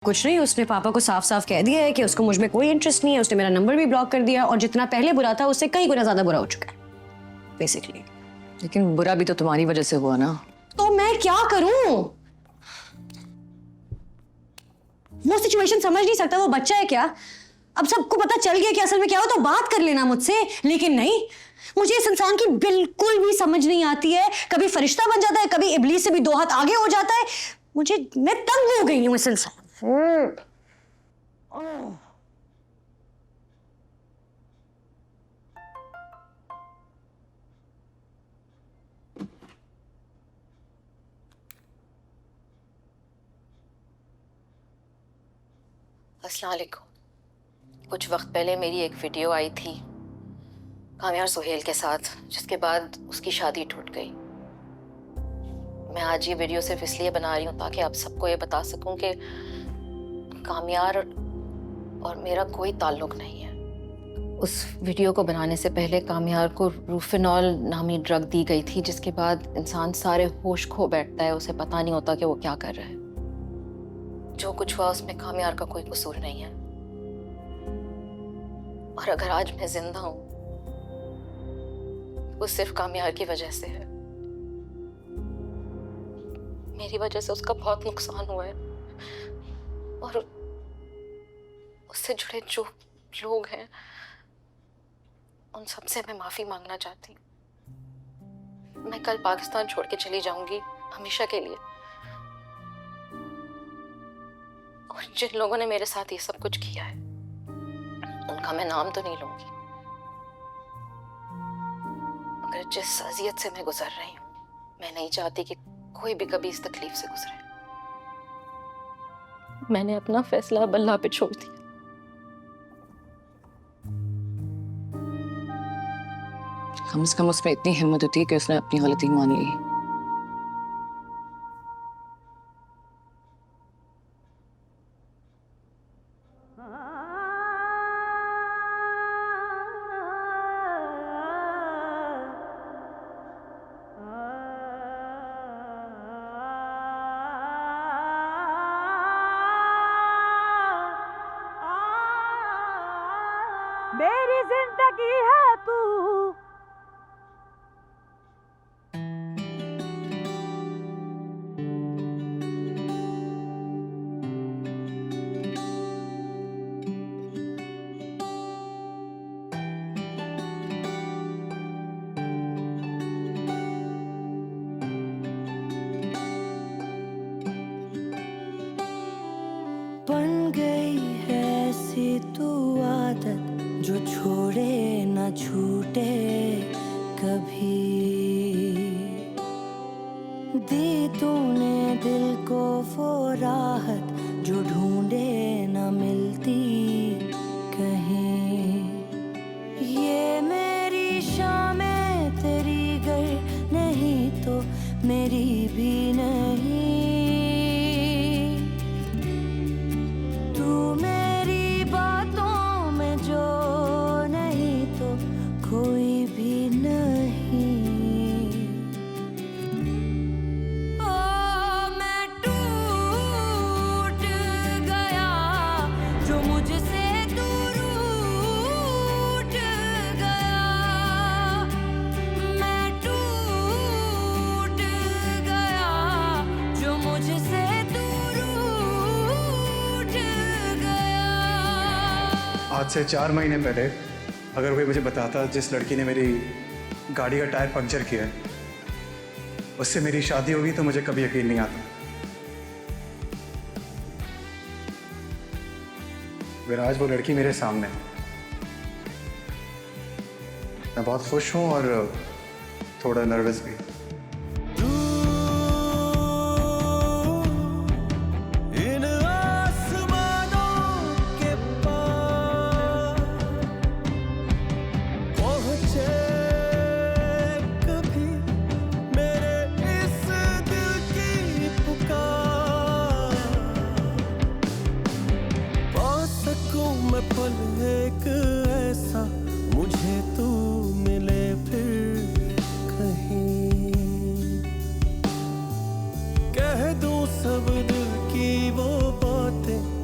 कुछ नहीं, उसने पापा को साफ साफ कह दिया है कि उसको मुझ में कोई इंटरेस्ट नहीं है। उसने मेरा नंबर भी ब्लॉक कर दिया और जितना पहले बुरा था उससे कई गुना ज्यादा बुरा हो चुका है बेसिकली। लेकिन बुरा भी तो तुम्हारी वजह से हुआ ना। तो मैं क्या करूं? वो सिचुएशन समझ नहीं सकता, वो बच्चा है क्या? अब सबको पता चल गया कि असल में क्या हो तो बात कर लेना मुझसे, लेकिन नहीं। मुझे इस इंसान की बिल्कुल भी समझ नहीं आती है। कभी फरिश्ता बन जाता है, कभी इब्लीस से भी 2 हाथ आगे हो जाता है। मैं तंग हो गई हूं इस इंसान। अस्सलाम वालेकुम। कुछ वक्त पहले मेरी एक वीडियो आई थी कामियार सुहेल के साथ, जिसके बाद उसकी शादी टूट गई। मैं आज ये वीडियो सिर्फ इसलिए बना रही हूँ ताकि आप सबको ये बता सकूं कि कामियार और मेरा कोई ताल्लुक नहीं है। उस वीडियो को बनाने से पहले कामियार को रूफिनॉल नामी ड्रग दी गई थी, जिसके बाद इंसान सारे होश खो बैठता है। उसे पता नहीं होता कि वो क्या कर रहा है। जो कुछ हुआ उसमें कामियार का कोई कसूर नहीं है। और अगर आज मैं जिंदा हूं वो सिर्फ कामियार की वजह से है। मेरी वजह से उसका बहुत नुकसान हुआ है और उससे जुड़े जो लोग हैं उन सबसे मैं माफी मांगना चाहती हूँ। मैं कल पाकिस्तान छोड़ के चली जाऊंगी हमेशा के लिए, और जिन लोगों ने मेरे साथ ये सब कुछ किया है उनका मैं नाम तो नहीं लूंगी, मगर जिस अजियत से मैं गुजर रही हूँ मैं नहीं चाहती कि कोई भी कभी इस तकलीफ से गुजरे। मैंने अपना फैसला अब अल्लाह पे छोड़ दिया। कम से कम उसमें इतनी हिम्मत होती है कि उसने अपनी गलती मान ली। मेरी जिंदगी है तू, बन गई है ऐसी तू आदत जो छोड़े न छूटे कभी। दी तूने दिल को वो राहत जो ढूंढे न मिलती कहीं। ये मेरी शामें तेरी गर नहीं तो मेरी भी नहीं। तू मेरी बातों में जो नहीं तो कोई भी नहीं। ओ मैं टूट गया जो मुझसे तू रूठ गया। मैं टूट गया जो मुझसे तू रूठ गया। आज से 4 महीने पहले अगर कोई मुझे बताता जिस लड़की ने मेरी गाड़ी का टायर पंक्चर किया है उससे मेरी शादी होगी तो मुझे कभी यकीन नहीं आता। फिर आज वो लड़की मेरे सामने है। मैं बहुत खुश हूँ और थोड़ा नर्वस भी। पल एक ऐसा मुझे तू मिले फिर कहीं। कह दूं सब दिल की वो बातें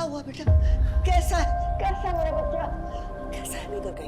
हुआ बेटा? कैसा है? कैसा है मेरा बच्चा? कैसा है? लेकर गए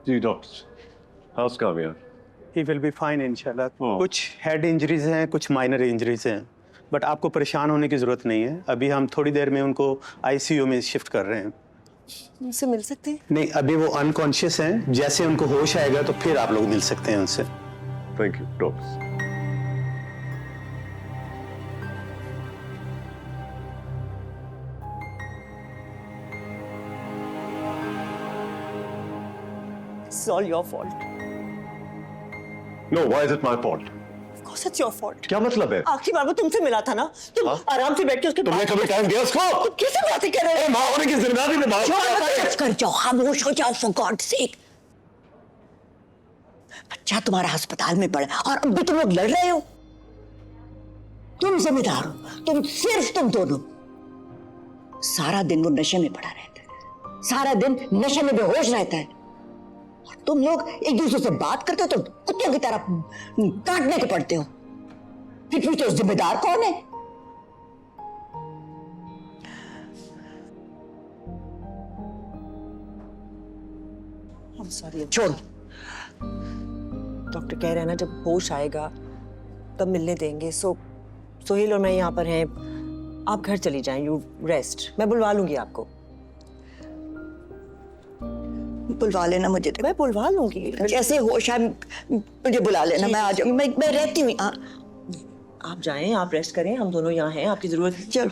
जी डॉक्टर, हाउस कामयाब। ही विल बी फाइन इंशाल्लाह। हाँ। कुछ हेड इंजरीज हैं, कुछ माइनर इंजरीज हैं, बट आपको परेशान होने की ज़रूरत नहीं है। अभी हम थोड़ी देर में उनको आईसीयू में शिफ्ट कर रहे हैं। उनसे मिल सकते हैं? नहीं, अभी वो अनकॉन्शियस हैं। जैसे उनको होश आएगा तो फिर आप लोग मिल सकते हैं उनसे। Thank you doctor. It's all your fault. No, why is it my fault? Of course it's your fault. क्या मतलब है? आखिरी बार वो तुमसे मिला था ना, तुम आराम से बैठ के उसके तुमने कभी टाइम दिया उसको? तुम कैसे बातें कर रहे हो? माँ होने की जिम्मेदारी निभाओ। चुप कर जाओ, खामोश हो जाओ, for God's sake. बच्चा तुम्हारा अस्पताल में पड़ा और अब भी तुम लोग लड़ रहे हो। तुम जिम्मेदार हो, सिर्फ तुम दोनों। सारा दिन वो नशे में पड़ा रहता है, सारा दिन नशे में बेहोश रहता है, और तुम लोग एक दूसरे से बात करते हो तो कुत्तियों की तरह काटने को पड़ते हो। फिर पूछते हो जिम्मेदार कौन है? सॉरी, छोड़। डॉक्टर कह रहे हैं ना, जब होश आएगा तब मिलने देंगे। सोहेल और मैं यहाँ पर हैं, आप घर चली जाएं, यू रेस्ट। मैं बुलवा लूंगी आपको। बुलवा लेना मुझे। मैं बुलवा लूंगी, जैसे होश आए मुझे बुला लेना, मैं आ जाऊंगी। मैं रहती हूँ। आप जाएं, आप रेस्ट करें, हम दोनों यहाँ हैं, आपकी जरूरत है। चलो।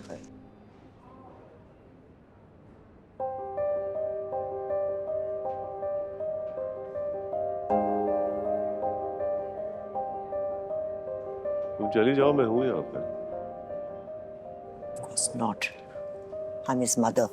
तुम चली जाओ, मैं हूँ यहाँ पे। Of course not. I'm his mother.